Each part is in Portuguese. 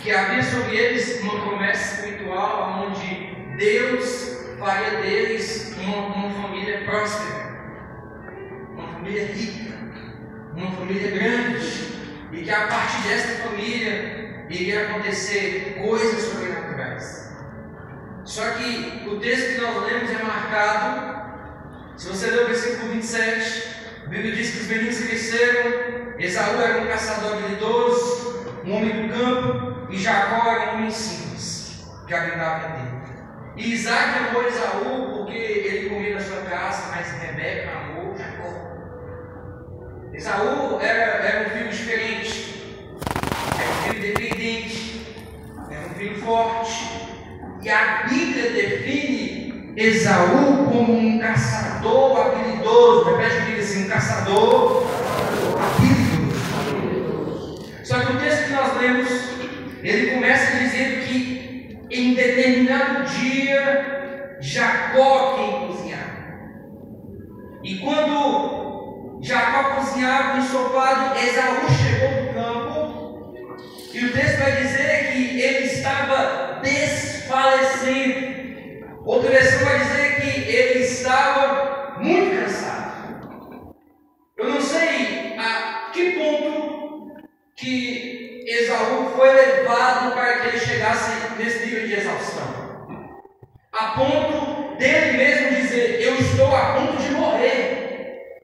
que havia sobre eles uma promessa espiritual onde Deus faria deles uma família próspera, uma família rica, uma família grande, e que a partir dessa família iria acontecer coisas sobrenaturais. Só que o texto que nós lemos é marcado, se você ler o versículo 27, a Bíblia diz que os meninos cresceram, Esaú era um caçador habilidoso, um homem do campo, e Jacó era um homem simples, que habitava em Deus. E Isaac amou Esaú porque ele comia da sua casa, mas Rebeca amou Jacó. Esaú era um filho diferente, era um filho dependente, era um filho forte. E a Bíblia define Esaú como um caçador habilidoso. Repete comigo assim: um caçador habilidoso. Só que o texto que nós lemos, ele começa dizendo que em determinado dia Jacó quem cozinhava. E quando Jacó cozinhava um ensopado, Esaú chegou do campo, e o texto vai dizer que ele estava desfalecendo. Outra versão vai dizer que ele estava muito cansado. Eu não sei a que ponto que Esaú foi levado para que ele chegasse nesse nível de exaustão, a ponto dele mesmo dizer: eu estou a ponto de morrer.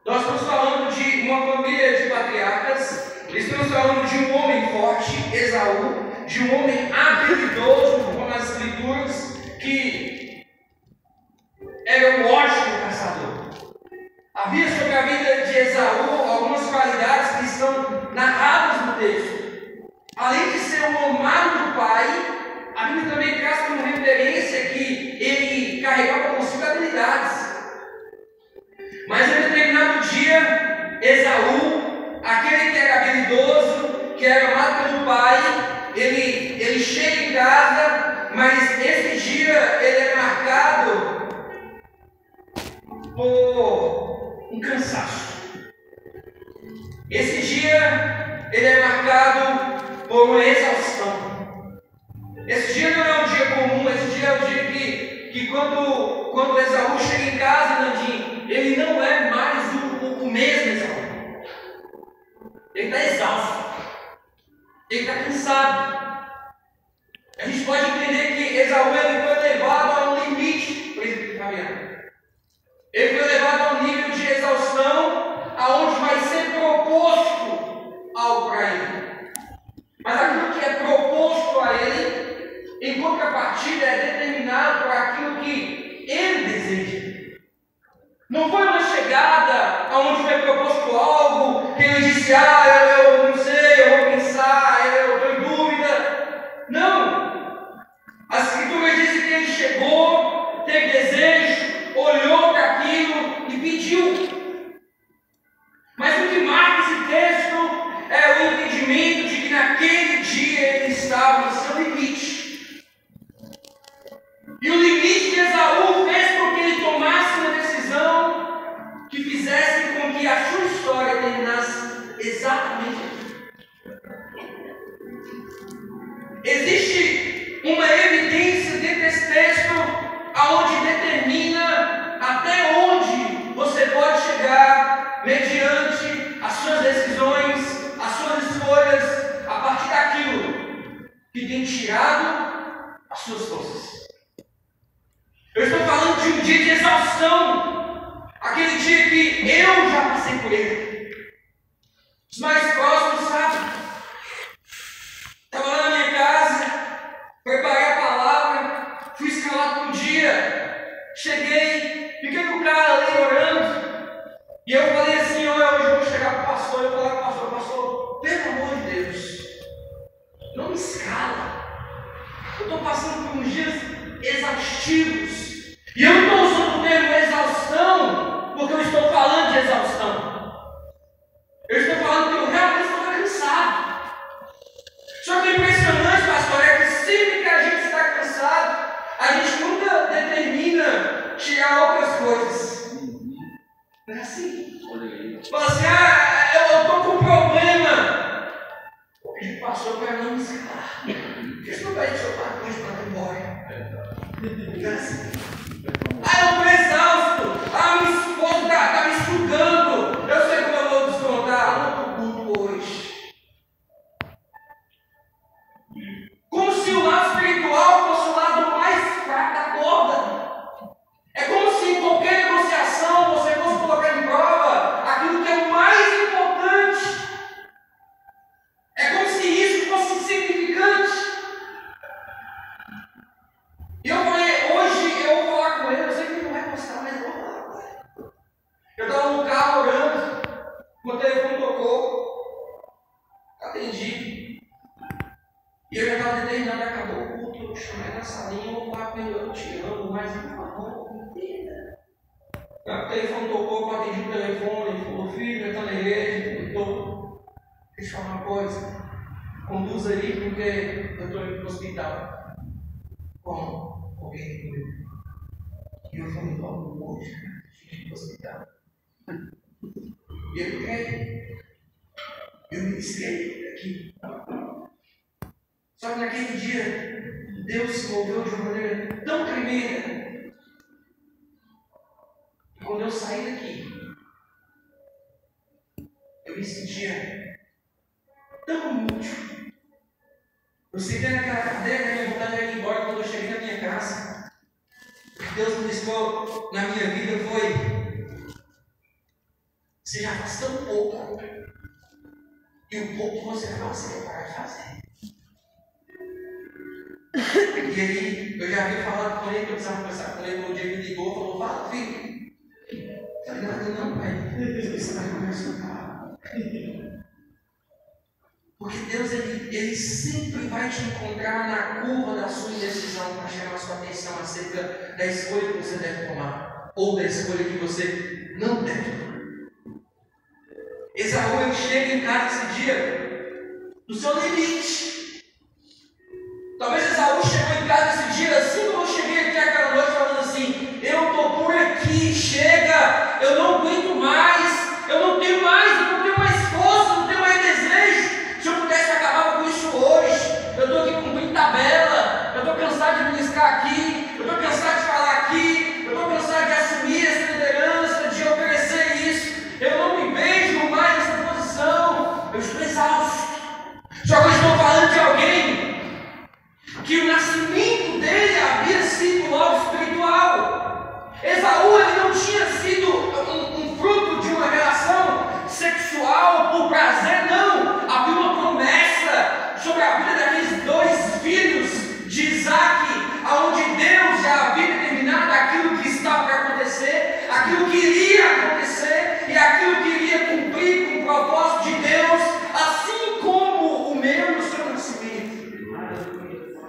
Nós estamos falando de uma família de patriarcas, estamos falando de um homem forte, Esaú, de um homem habilidoso, como as escrituras, que era um ótimo caçador. Havia sobre a vida de Esaú algumas qualidades que estão narradas no texto. Além de ser o amado do pai, a Bíblia também traz como referência que ele carregava consigo habilidades. Mas em determinado dia, Esaú, aquele que era habilidoso, que era amado pelo pai, ele chega em casa, mas esse dia ele é marcado por um cansaço. Esse dia ele é marcado por uma exaustão. Esse dia não é um dia comum, esse dia é um dia que quando Esaú chega em casa, Nandinho, ele não é mais o mesmo Esaú. Ele está exausto, ele está cansado. A gente pode entender que Esaú ele foi levado a um limite para ele caminhar. Ele foi levado a um nível de exaustão aonde vai ser proposto algo para ele. Mas aquilo que é proposto a ele, em contrapartida, é determinado por aquilo que ele deseja. Não foi uma chegada aonde foi proposto algo que ele disse: eu não sei, eu vou pensar, eu estou em dúvida. Não. As escrituras dizem que ele chegou, teve desejo, olhou para aquilo e pediu. Mas o que marca esse texto é o entendimento de que naquele dia ele estava no seu limite. E o limite que Esaú fez com que ele tomasse uma decisão que fizesse com que a sua história terminasse exatamente aqui. Existe uma evidência dentro desse texto aonde determina até onde você pode chegar mediante as suas decisões, as suas escolhas, a partir daquilo que tem tirado as suas forças. Eu estou falando de um dia de exaustão, aquele dia que eu já passei por ele. Os mais próximos sabem. Estava lá na minha casa, preparei a palavra, fui escalado para um dia, cheguei, fiquei com o cara ali orando, e eu falei assim: hoje eu vou chegar para o pastor, eu falei: pastor, pelo amor de Deus, não me escala, eu estou passando por uns dias exaustivos, e eu não estou usando o termo exaustão, porque eu estou falando de exaustão, eu estou falando que eu realmente estou cansado. Só que o impressionante, pastor, é que sempre que a gente está cansado, a gente nunca determina tirar outras coisas. Não é assim? Fala assim: eu estou com problema. Vou pedir para o pastor seu pai não me escalar. Porque seu pai seu pai pode mandar embora. Eu estou exausto. Minha esposa está me sugando. Eu sei como eu vou descontar. Eu não estou culto hoje. Como se o lado espiritual fosse o lado mais fraco da corda. É como se em qualquer negociação você fosse colocar em prova aquilo que é o mais importante. É como se isso fosse insignificante. E eu falei, hoje eu vou falar com ele, eu sei que ele não vai gostar, mas eu vou falar com ele. Eu estava no carro orando, meu telefone tocou, atendi. E eu já estava determinado, acabou o culto, eu chamei na salinha, eu vou falar com ele, eu te amo, mas não falou, inteira. O telefone tocou, eu atendi o telefone, ele falou, filho, eu estou na igreja, deixa eu falar uma coisa, conduz aí porque eu estou indo para o hospital. Como? Alguém doido. E eu falei, logo hoje, a gente ir para o hospital. E eu creio. Eu ministrei aqui. Só que naquele dia, Deus se moveu de uma maneira tão tremenda. E quando eu saí daqui, eu me sentia tão inútil. Eu sentei naquela cadeira, minha vontade era ir embora quando eu cheguei na minha casa. O que Deus ministrou na minha vida foi: você já faz tão pouco, e o pouco que você faz, você vai parar de fazer. E aí, eu já havia falado com ele, que eu precisava conversar com ele, no dia que ele ligou, falou: fala, filho. Eu falei: não, pai, você vai conversar. Porque Deus, ele sempre vai te encontrar na curva da sua indecisão para chamar a sua atenção acerca da escolha que você deve tomar, ou da escolha que você não deve tomar. Esaú, ele chega em casa esse dia no seu limite. Talvez Esaú chegou em casa esse dia assim como eu cheguei aqui aquela noite, falando assim: eu estou por aqui, chega, eu não aguento mais, eu não tenho mais força, não tenho mais desejo. Se eu pudesse, acabava com isso hoje. Eu estou aqui cumprindo tabela, eu estou cansado de ministrar aqui, eu estou cansado de falar aqui, eu estou cansado de assumir essa liderança, de oferecer isso. Eu não me vejo mais nessa posição, eu estou exausto. Só que eu estou falando de alguém que o nascimento dele havia sido algo espiritual. Esaú, ele não tinha sido um fruto de uma relação sexual por prazer, não. Havia uma promessa sobre a vida daqueles dois filhos de Isaac, onde Deus já havia determinado aquilo que estava para acontecer, aquilo que iria acontecer e aquilo que iria cumprir com o propósito de Deus, assim como o meu no seu nascimento.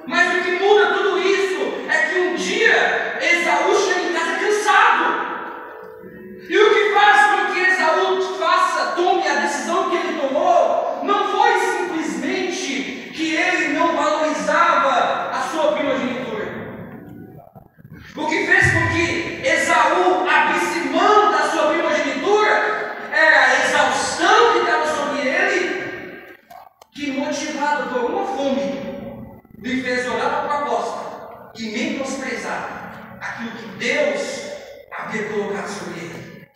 Mas o que muda tudo isso é que um dia Esaú chega em casa cansado. E o que faz com que Esaú tome a decisão que ele tomou, não foi simplesmente que ele não valorizava a sua primogenitura. O que fez com que Esaú abrisse mão da sua primogenitura era a exaustão que estava sobre ele, que, motivado por uma fome, lhe fez olhar para a proposta e menosprezar aquilo que Deus havia colocado sobre ele.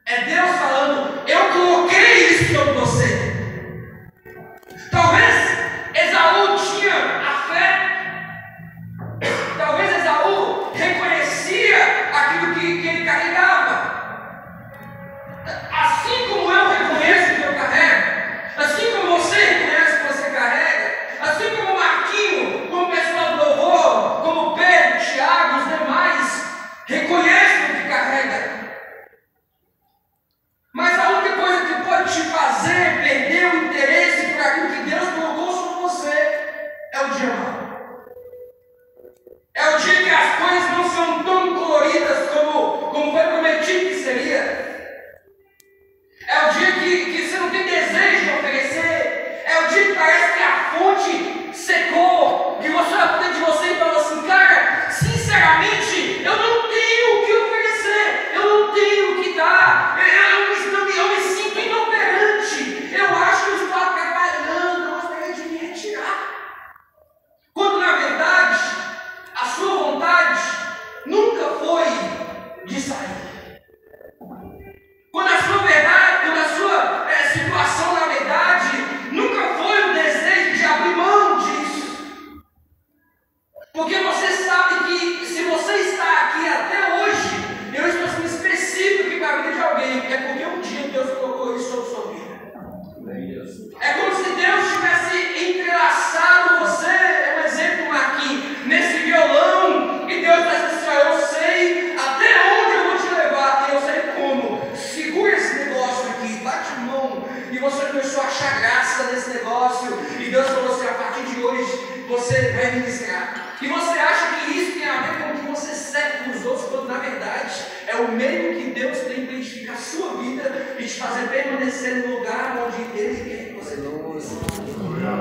É Deus falando: eu coloquei isso sobre você. Talvez Esaú tinha a fé, talvez Esaú reconhecia aquilo que ele carregava. Assim como eu reconheço o que eu carrego, assim como você reconhece o que você carrega, assim como Marquinho, como o pessoal do louvor, como Pedro, Tiago, os demais reconhecem o que carrega. Mas a única coisa que você vai ministrar. E você acha que isso tem a ver com o que você serve para os outros, quando na verdade é o meio que Deus tem para edificar a sua vida e te fazer permanecer no lugar onde Ele quer que você esteja.